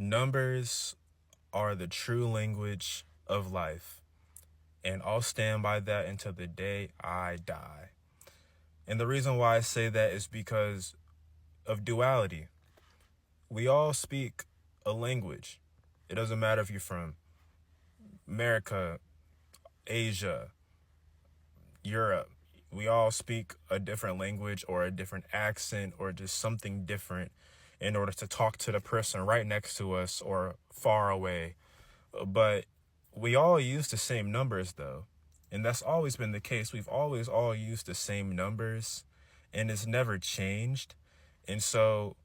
Numbers are the true language of life, and I'll stand by that until the day I die. And the reason why I say that is because of duality. We all speak a language. It doesn't matter if you're from America, Asia, Europe. We all speak a different language or a different accent or just something different in order to talk to the person right next to us or far away. But we all use the same numbers though. And that's always been the case. We've always all used the same numbers and it's never changed. And so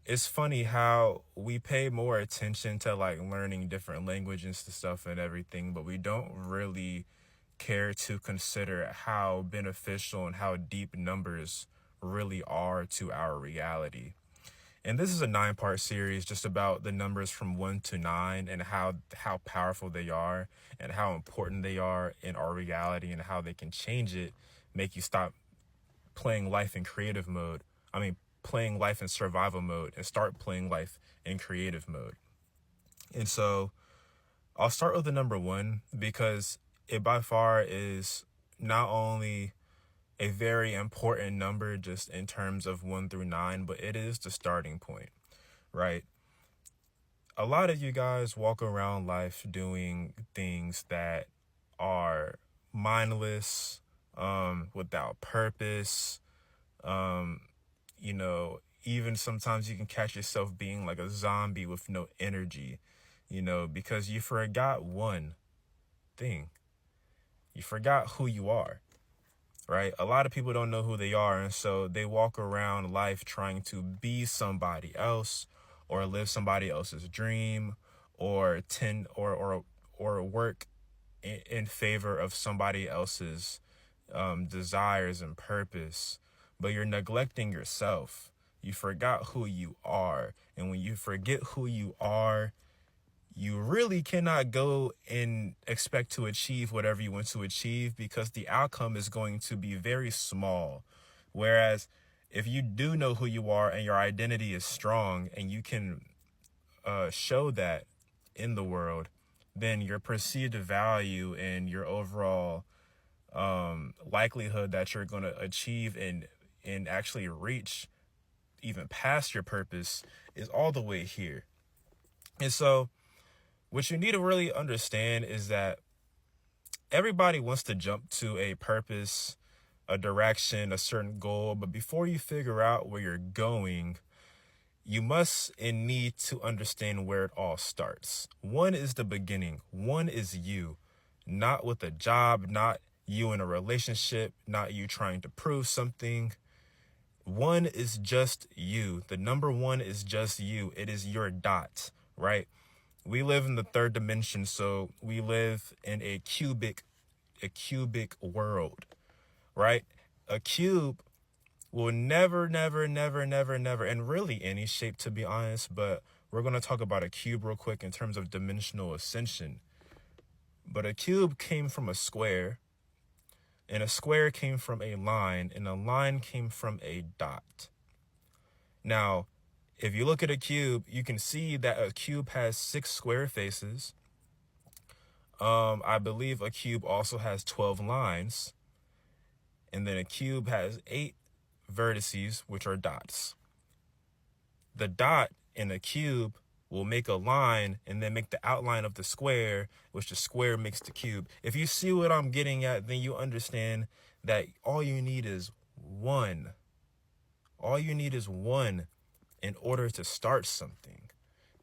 it's funny how we pay more attention to like learning different languages and stuff and everything, but we don't really care to consider how beneficial and how deep numbers really are to our reality. And this is a 9-part series just about the numbers from 1 to 9 and how powerful they are and how important they are in our reality and how they can change it, make you stop playing life in creative mode. Playing life in survival mode and start playing life in creative mode. And so I'll start with the number 1 because it by far is not only a very important number just in terms of 1 through 9, but it is the starting point, right? A lot of you guys walk around life doing things that are mindless, without purpose. Even sometimes you can catch yourself being like a zombie with no energy, because you forgot one thing. You forgot who you are, right? A lot of people don't know who they are, and so they walk around life trying to be somebody else or live somebody else's dream or work in favor of somebody else's desires and purpose, but you're neglecting yourself. You forgot who you are. And when you forget who you are, you really cannot go and expect to achieve whatever you want to achieve because the outcome is going to be very small. Whereas if you do know who you are and your identity is strong and you can show that in the world, then your perceived value and your overall likelihood that you're going to achieve and actually reach even past your purpose is all the way here. And so what you need to really understand is that everybody wants to jump to a purpose, a direction, a certain goal. But before you figure out where you're going, you must and need to understand where it all starts. 1 is the beginning. 1 is you, not with a job, not you in a relationship, not you trying to prove something. 1 is just you. The number 1 is just you. It is your dot, right? We live in the 3rd dimension, so we live in a cubic world, right? A cube will never, and really any shape to be honest, but we're going to talk about a cube real quick in terms of dimensional ascension. But a cube came from a square, and a square came from a line, and a line came from a dot. Now, if you look at a cube, you can see that a cube has 6 square faces. I believe a cube also has 12 lines. And then a cube has 8 vertices, which are dots. The dot in a cube will make a line and then make the outline of the square, which the square makes the cube. If you see what I'm getting at, then you understand that all you need is 1. All you need is 1 in order to start something.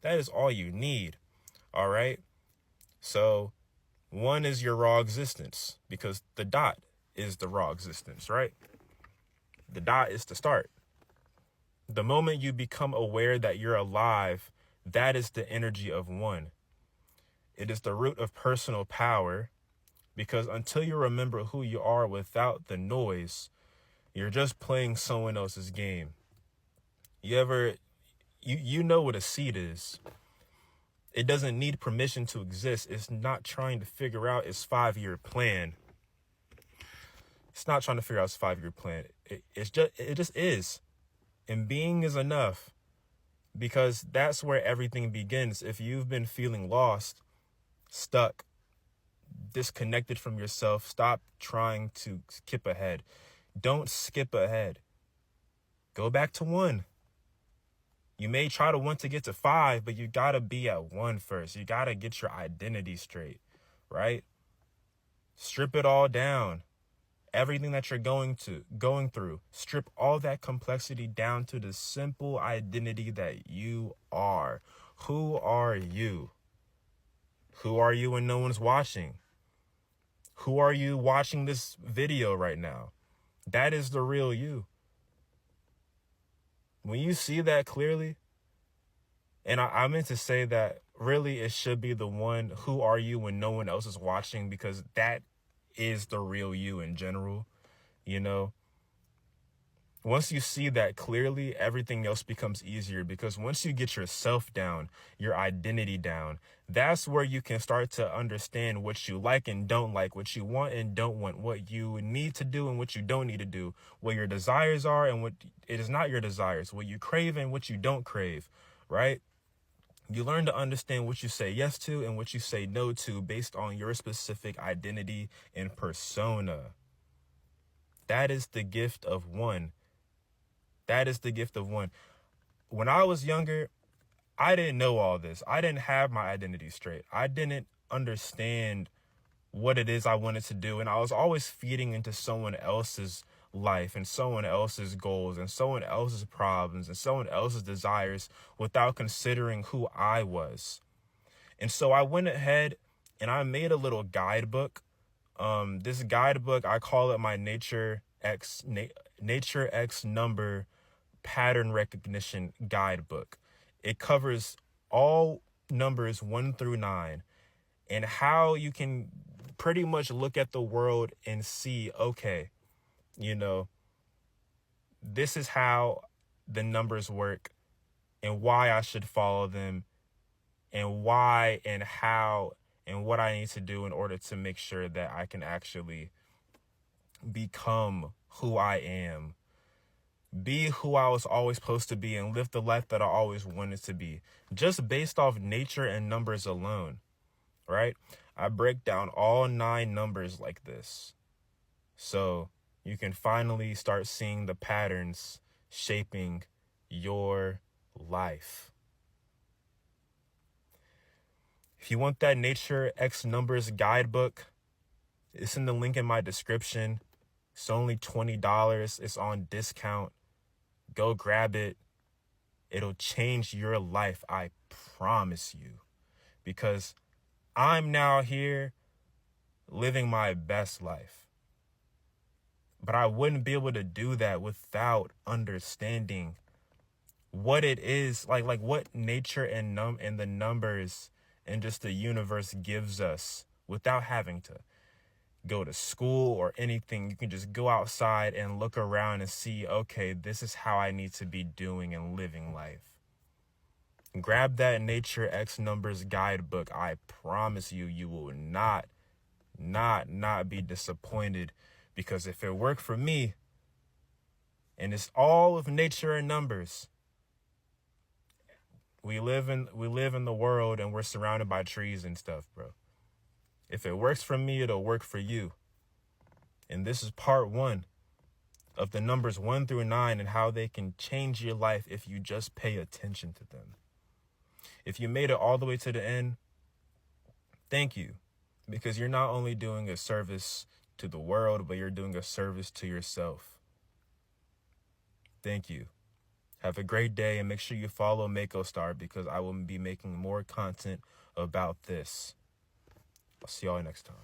That is all you need. All right. So 1 is your raw existence because the dot is the raw existence, right? The dot is the start. The moment you become aware that you're alive, that is the energy of 1. It is the root of personal power because until you remember who you are without the noise, you're just playing someone else's game. You know what a seed is. It doesn't need permission to exist. It's not trying to figure out its 5-year plan. It's not trying to figure out its 5-year plan. It just is. And being is enough. because that's where everything begins. If you've been feeling lost, stuck, disconnected from yourself, stop trying to skip ahead. Don't skip ahead. Go back to 1. You may try to want to get to 5, but you gotta be at 1 first. You gotta get your identity straight, right? Strip it all down. Everything that you're going through, strip all that complexity down to the simple identity that you are. Who are you? Who are you when no one's watching? Who are you watching this video right now? That is the real you. When you see that clearly, and I meant to say that really it should be the one, who are you when no one else is watching, because that is the real you in general, you know? Once you see that clearly, everything else becomes easier, because once you get yourself down, your identity down, that's where you can start to understand what you like and don't like, what you want and don't want, what you need to do and what you don't need to do, what your desires are and what it is not your desires, what you crave and what you don't crave, right? You learn to understand what you say yes to and what you say no to based on your specific identity and persona. That is the gift of one. That is the gift of one. When I was younger, I didn't know all this. I didn't have my identity straight. I didn't understand what it is I wanted to do. And I was always feeding into someone else's life and someone else's goals and someone else's problems and someone else's desires without considering who I was. And so I went ahead and I made a little guidebook. This guidebook, I call it my Nature X number pattern recognition guidebook. It covers all numbers 1 through 9 and how you can pretty much look at the world and see, okay, you know, this is how the numbers work and why I should follow them and why and how and what I need to do in order to make sure that I can actually become who I am. Be who I was always supposed to be and live the life that I always wanted to be, just based off nature and numbers alone, right? I break down all 9 numbers like this, so you can finally start seeing the patterns shaping your life. If you want that Nature X Numbers guidebook, it's in the link in my description. It's only $20. It's on discount. Go grab it. It'll change your life, I promise you. Because I'm now here living my best life. But I wouldn't be able to do that without understanding what it is, like what nature and the numbers and just the universe gives us without having to go to school or anything. You can just go outside and look around and see, okay, this is how I need to be doing and living life. Grab that Nature X Numbers guidebook. I promise you, you will not be disappointed, because if it worked for me, and it's all of nature and numbers, we live in the world and we're surrounded by trees and stuff, bro. If it works for me, it'll work for you. And this is part 1 of the numbers 1 through 9 and how they can change your life if you just pay attention to them. If you made it all the way to the end, thank you. Because you're not only doing a service to the world, but you're doing a service to yourself. Thank you. Have a great day, and make sure you follow Makø-Star, because I will be making more content about this. I'll see y'all next time.